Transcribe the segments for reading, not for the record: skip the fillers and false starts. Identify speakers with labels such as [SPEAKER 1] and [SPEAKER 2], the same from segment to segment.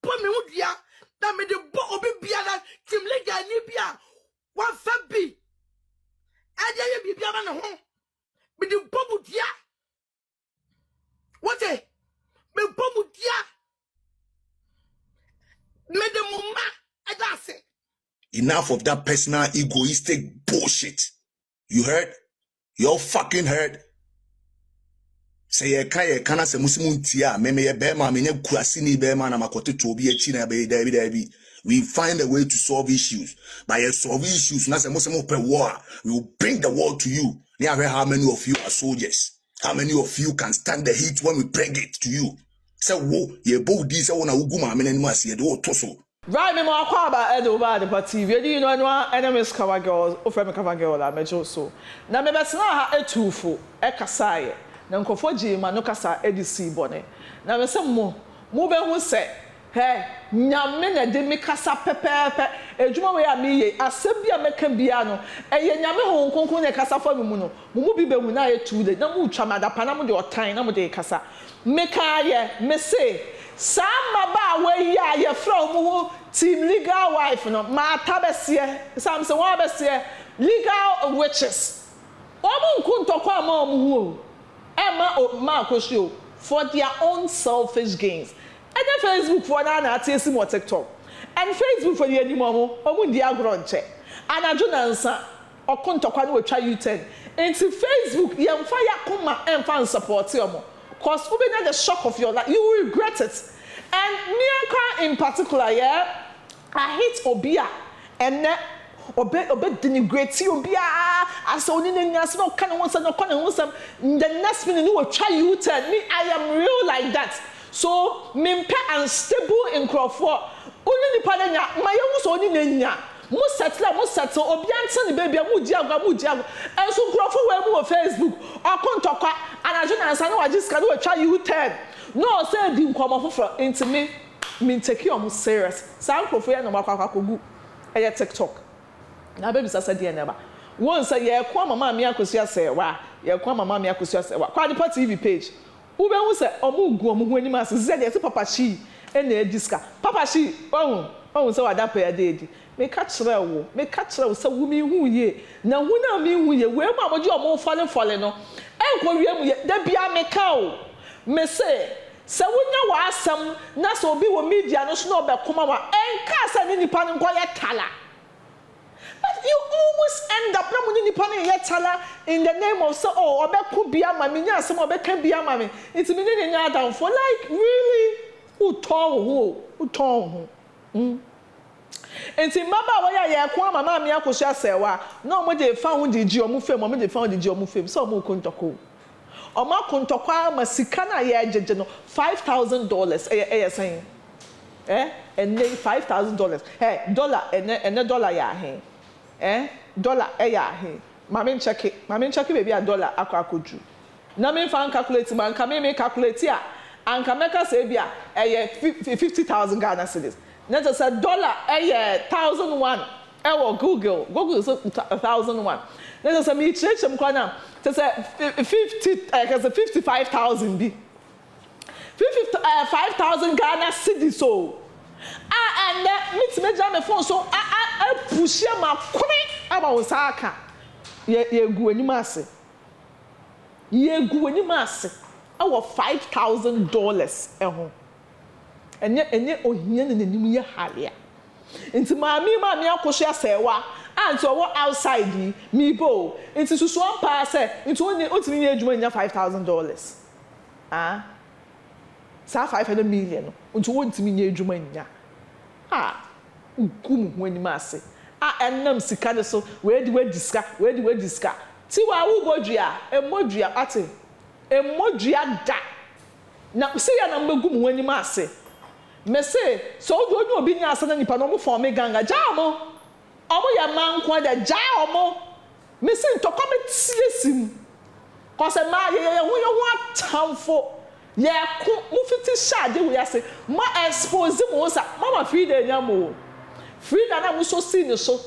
[SPEAKER 1] bo me wudia na me de bo obi bia na Team Leader ni bia wa fa bi ade ye bibia na ho me de bo wudia what eh me bo wudia me de mumma adase.
[SPEAKER 2] Enough of that personal egoistic bullshit. You heard? You all fucking heard? Say ye kana se musimu ntia me ye bema me nye kurasi ni bema na makote to obi echi na be dabi. We find a way to solve issues. By solve issues, na se musimu pe war. We will bring the war to you. How many of you are soldiers? How many of you can stand the heat when we bring it to you? Say wo ye bold this one uguma me nemu ase ye do toso.
[SPEAKER 3] Right, me more about Edo over the party. You know, enemies cover girls, or friend cover girl, I mean, so. Now, me best na a twofold, a kasai. Now, Kofoji, Manokasa, Edisi Bonnet. Now, me some more. Move who say, hey, Nyamina de me casa pepe, a juma way a me, a sebia me cambiano, a yame home concone casa for muno, Mubi Bewuna to the Namu Chamada Panamo de or time, Namu de casa. Mekaye, me say. Some ba we ya ye from Team Legal wife no ma tabesie some say one besie legal witches omo nkuntokwa ma omo hu ma ma kwosio for their own selfish gains and Facebook for na atiesi mo TikTok and Facebook for the animo omo di agronche anajo nansa okuntokwa no twa U10 into Facebook yemfa yakoma emfa support omo cause we be the shock of your life you will regret it. And Mianka in particular, yeah, I hate Obia and obe denigrate Obia as only no kind of the next minute you will try you tell me I am real like that. So mimpe unstable in Crawford. Only the padanya my own only nenya. Most settle Obianson baby mudiago and so Crawford web Facebook or contoka and I just can't try you tell. No, say di nkwama foforo into me take you almost serious. San Crawford ya no makwakogu e TikTok. Na baby sasa dey neba. Won say ye kwa mama me akosu ase wa, ye kwa mama me akosu ase wa. Kwa the TV page. Ube hu say omu gu omu hu anim ase say dey papa shi e na ediska. Papa shi ohun say wada pa ya dey. Me ka kire wo say wo mi hu ye. Na hu na mi hu ye we ma moje omu fole no. Enko wie mu ye da bia me ka o. Me say wonya wa asam na so obi wo media no so na obekoma wa enka sa ni nipa no nko ye tala. But you always end up na muni nipa no ye tala in the name of so obeku bia ma me nya asam obeka bia ma me. It me ne nya down for like really who ton ho. Enti maba wa ya ye ko mama me akosu asewa na omo de fa ho de gi omo fam omo de fa ho de gi omo fam so omo kontoko. Oma kontokwa masika na ye ajeje no $5,000 eh saying and $5,000 dollar and dollar ya he dollar ya he mama check baby a dollar akwakoju na me fan calculate man ka me calculate a anka meka say bia 50,000 Ghana cedis na just a dollar 1,001 Google so 1,001 na just me chechem kwa na to say 55,000 be 5,000 Ghana cedis so and meet me jam phone so push ma kumi aba osaka ye gu ani mase awo $5,000 eho enye ohia ne nanim ye halia nti maami akohwe asewa and so what outside me bo into susu ampa say into otimi nye adwuma nya $5,000 sa 500 million into otimi nye adwuma nya ugum ho ani mase enam sika de so we di diska ti wa wo bodua emodua ate emodua da na se ya na mbegum ho ani mase me say so onye obi nya asana nipa no mo form ganga jamo omo ya manko da jamo me say ntokome tiesim cause ma ye ho atamfo ye ko mo fiti shade we ase ma expose mo sa mama frida nya mo frida na mo so see ne so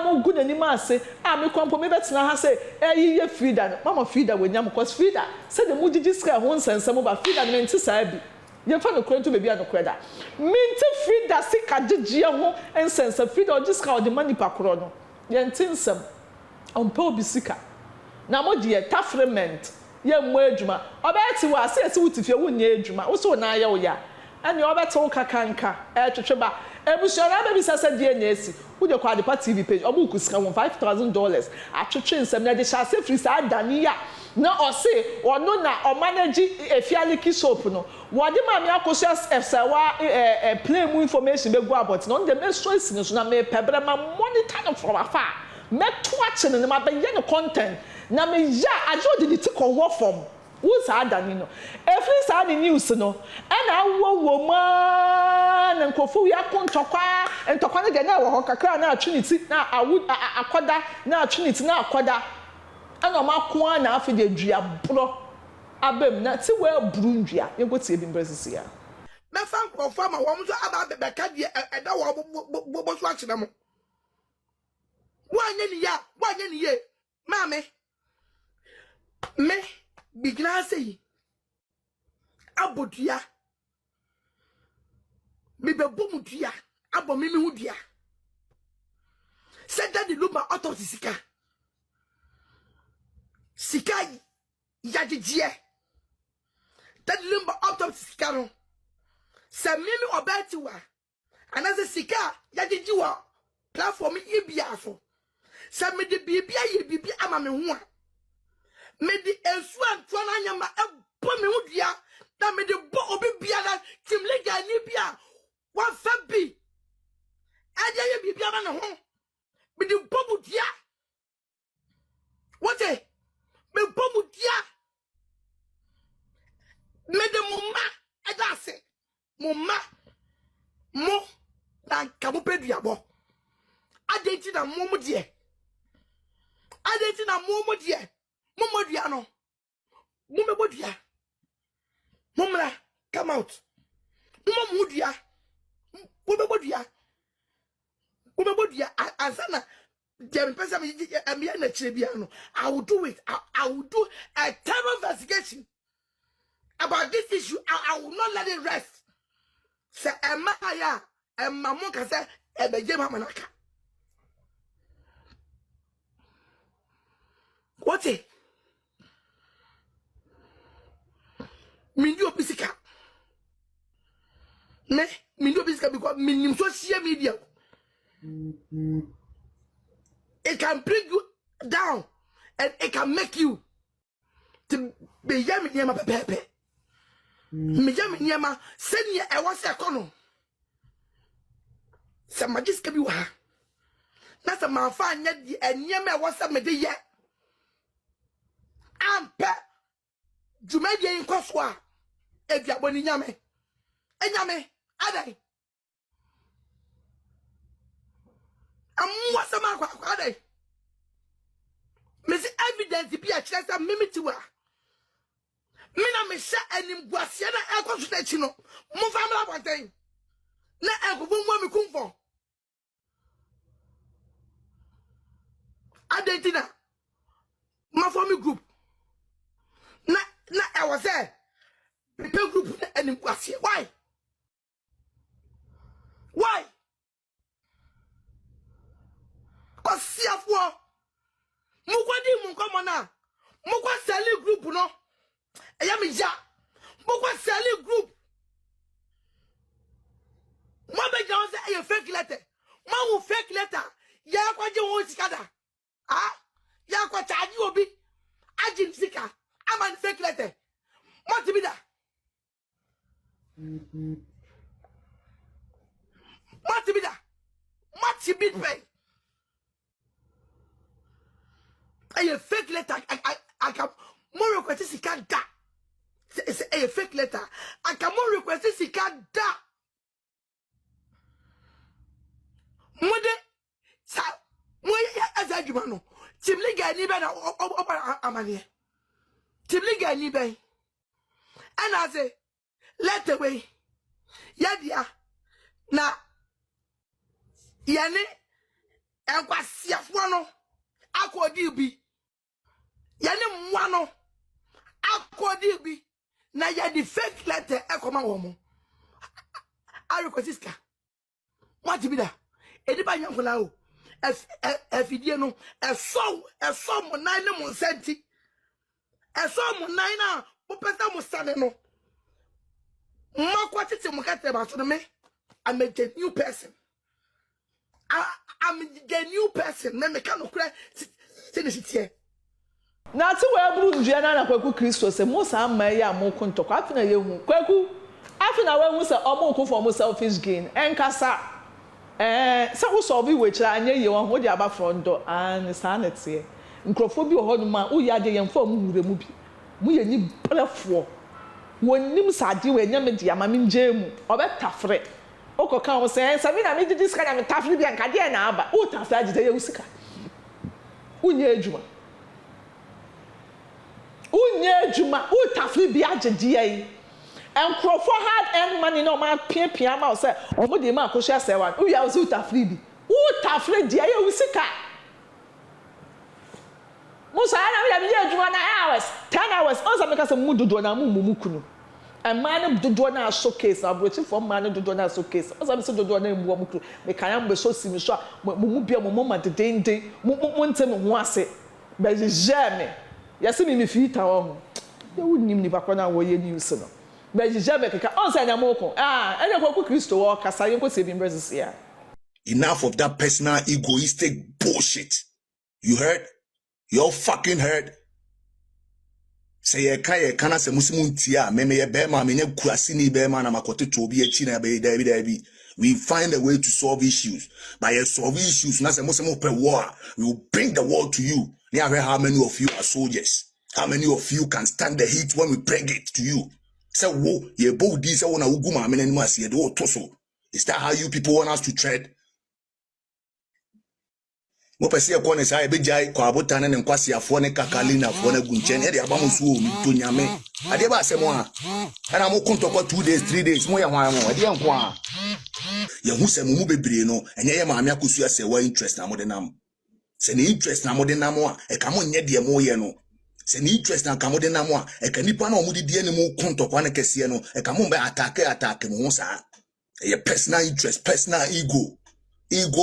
[SPEAKER 3] mo good ani ma ase me kompo me betina ha say ye frida mama frida we nya mo cause frida say the mo gigi ska ho nsensem ba frida me nti sa bi ye fa no kura to bebi anokura da minti free da sika gyegie ho ensense free da ogiska o de mani pakoro no ye ntinsem ompe obi sika na mo de tafrement ye mo adwuma obeti wa ase wutifie wo nya adwuma wo so na ye wo ya ene obeti wo kakanka twetweba ebusuara be bi sase de nya esi wo de kwa Adepa TV page obu kusika $5,000 atwetwe nsem na de shase free sa adani ya na ose ono na o manage efialiki soap no wo de ma me akoso efsawa play mu information be go about no de me so esi no so na me pebre ma monitor no from afar me to ache no ma be ye no content na me ya ajo de ti ko wo form wo sa adani no every sa the news no e na wo ma na nkofu ya kontokwa ntokwa ne de na wo kakra na atwiniti na akoda na atwiniti na akoda ana makwa na afi de dua bro abem na ti we buru ndua ye go tie bi mbresisi ya
[SPEAKER 1] me fan konfa ma wo mzo aba be ka die eda wo bo so akina mo wo anya ni ye mame me bigna sei abodua me be bomu dua abo me hu dua se daddy luma autopsy sika yajigie daddy luma autopsy sika no se mimi obeti wa anaze sika yajigi wa platform ibiafo se me de bibia ye bibia ama me ho a me di ensu anto na nyama ebo me hu dua na me de bo obi bia na timlega ni bia wa fa bi adia ye bibia ma ne ho me de bo bu dua what me bo bu dua me de mumma edase mumma mo na kamu pedua bo adenti na mo de adenti na mo de Momodua no. Momodua. Momra come out. Momodua. Momodua. Momodua ansana dem person me na chire no. I will do it. I will do a thorough investigation about this issue. I will not let it rest. Say emma ya emma mo ka say ebeje mamanaka. What it? Mindio Pisika. Me, Mindio Pisika because minim social media. It can bring you down and it can make you to be yami nyama pepe. Me yami nyama send ye e wase akono. Sa magis ka bi wa. Na sa manfa anya di enyema e wase me de ye. Ampe Jumedie inkoswa ebiaboni nyame enyame adai amwa sama kwa adai mesi evidence bi a kire sa mimitiwa mina me sha anim guase na ekoso na chi no mo famla bonten na ekobo mo mi kumfo adentina ma for me group na I was there. People group and was here. Why? Cause see afwa. Mukwadi munkomona. Mukwa selling group no. Eyamija. Mukwa selling group. Mwabe jawo say a fake letter. Mwa fake letter. Ya kwa je wo sikada. Ah? Ya kwa charge obi. Ajin sika. I'm an fake letter. What to be that? What to be that? What to be pay? A fake letter. I can more request if can't da. It's a fake letter. I can more request if he can't da. Mode sa mo as a jumano. Timliga ni be na amane. Timliga ni ben. And I say, let away. Yadia. Na. Yane. En kwa siafuano. Ako dibi. Yane mwano. Ako dibi. Na yadi fake letter ekoma womo. request what be that? Anybody young now? If you know, a song, mon 9 mon senti, a song mon 9 but person must stand no. Mark what it's a mocate about me. I'm a new person. I'm the new person. Me can cry. Sit here.
[SPEAKER 3] Na ti we buru ndua na Kwaku Kristo se mo sa amma ya mo kontoko afina ye hu Kwaku afina we hu se omo ko for mo selfish gain enkasa se wo so bi we kira anye ye won ho di aba front door and sanity nkrofo bi ho no ma wo ya de yemfa mu wure mu bi mu ye ni brefo wonim sade we nya me di ama me nje mu obetafre okoka wo se sabi na me di diska na me tafre bi anka de na aba wo tafre agide ye usika unye adwuma unye juma utafri bi agyedia yi enkrofo hard earn money no ma pia ma say omo de ma akohia sewa uya usi utafri bi utafri dia ye usika musa na me juma na hours 10 hours oza me kasa mu dodo na mu kunu and man dodo na showcase abrochi for man dodo na showcase oza me so dodo na mu kunu me kan am be so si me so mu bia mu ma de dende mu ntem ho ase be jeme yasi mi fita wo ye wunnim ni bakwa na wo ye news no be jebe keka on say nyamoko ene Kwaku Kristo wo kasa ye ko se bi mbresis ya.
[SPEAKER 2] Enough of that personal egoistic bullshit. You heard? You all fucking heard? Say ye kana se musimu ntia me ye be ma me nya kuasi ni be ma na makote to obi achi na be dabi. We find a way to solve issues. By solving issues, na se musimu pe war, we will bring the war to you. How many of you are soldiers? How many of you can stand the heat when we bring it to you? So, whoa, ye both these are one of Uguma and Masi, the Toso. Is that how you people want us to tread? Mopesi ya kone sa ebejai kwa abotana ne nkwasi afone kakalina afone gunchen ede abamusu to nyame ade ba asemo a ana mo kontoko 2 days 3 days mo ya hwan mo ade enko a ye hu se mu bebre no enye ye maame akosu ase wa interest na mo de nam se ne interest na mo de nam a e ka mo nye de mo ye no se ne interest na ka mo de nam a e ka nipa na mo de die ne mo kontoko na kese no e ka mo be attack mo sa e personal interest personal ego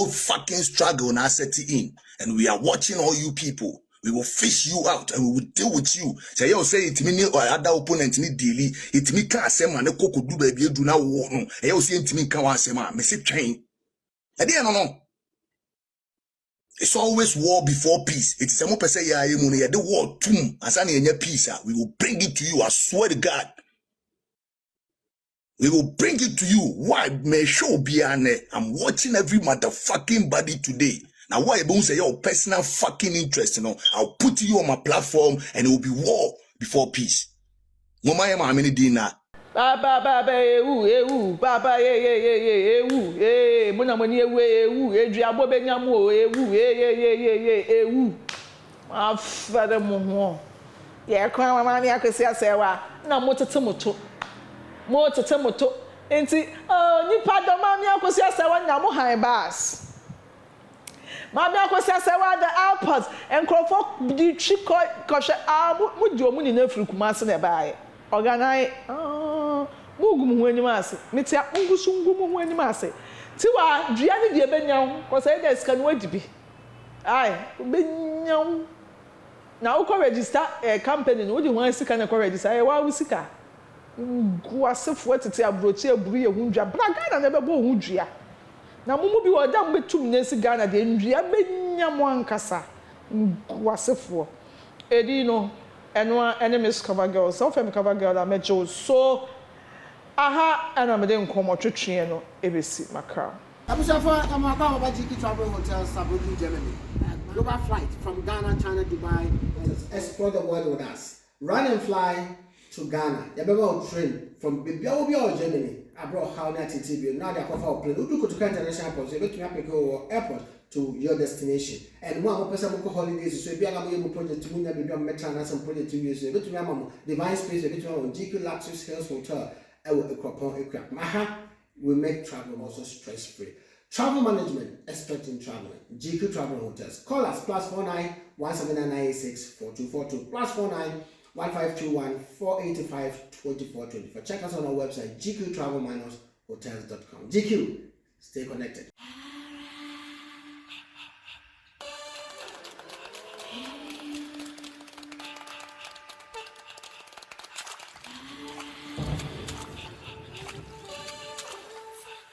[SPEAKER 2] fucking struggle now set in, and we are watching all you people. We will fish you out and we will deal with you. Say you say it me or other opponent ni daily. It me can say man koko do baby do na wo no. You say it me can wan say man me say train. E dey no. It's always war before peace. It is a mo pese ya mu no ye the war tum asa na enya peace. We will bring it to you. I swear to God. We will bring it to you. Why may show be ane? I'm watching every motherfucking body today. Now why you say your personal fucking interest, you know? I'll put you on my platform and it will be war before peace. Mama ya mama ni dina.
[SPEAKER 3] Baba baba muna moni eduabo benyamu afere mo ho ye kwa mama mi akwesi asewa na motete moto enti nipa do mami akosi asewa na mo han bas mami akosi asewa the airport enkrofo di chiko koshe mo di omu ni na afiri Kumasi na baaye organize mugum ho anim ase metia ngusu ngum ho anim ase ti wa dua ni de benyaw ko say dey scan wadibi ai benyaw na uko register company no wodi ho sika na ko register e wa usika guasefo tete abrochi aburu ye hundua braga na bebo hundua na mumu bi woda mbetum nesi Ghana de ndua benyamo ankasa guasefo edi no eno enemies cover girl so fem cover girl da mejo so aha ana me de nkomo twetwe no ebesi makra
[SPEAKER 4] Abusafo amaka obaji travel hotel Sabudu Germany global flight from Ghana, China, Dubai explore the world with us. Run and fly to Ghana. You better train from Bibia Germany. I brought how na TTB. Now they are for plane. You go to international airport. You go to go airport to your destination. And one person go holidays. So if you are going to project to Munya, maybe Metro and some project to use. You go to Mama Divine Space. You go to on GQ Luxus Hills Hotel. I will equip. Maha will make travel also stress free. Travel management, expert in traveling. GQ Travel Hotels. Call us +49 17996 4242 +49 1521 485 2424. Check us on our website gqtravel-hotels.com. GQ, stay connected.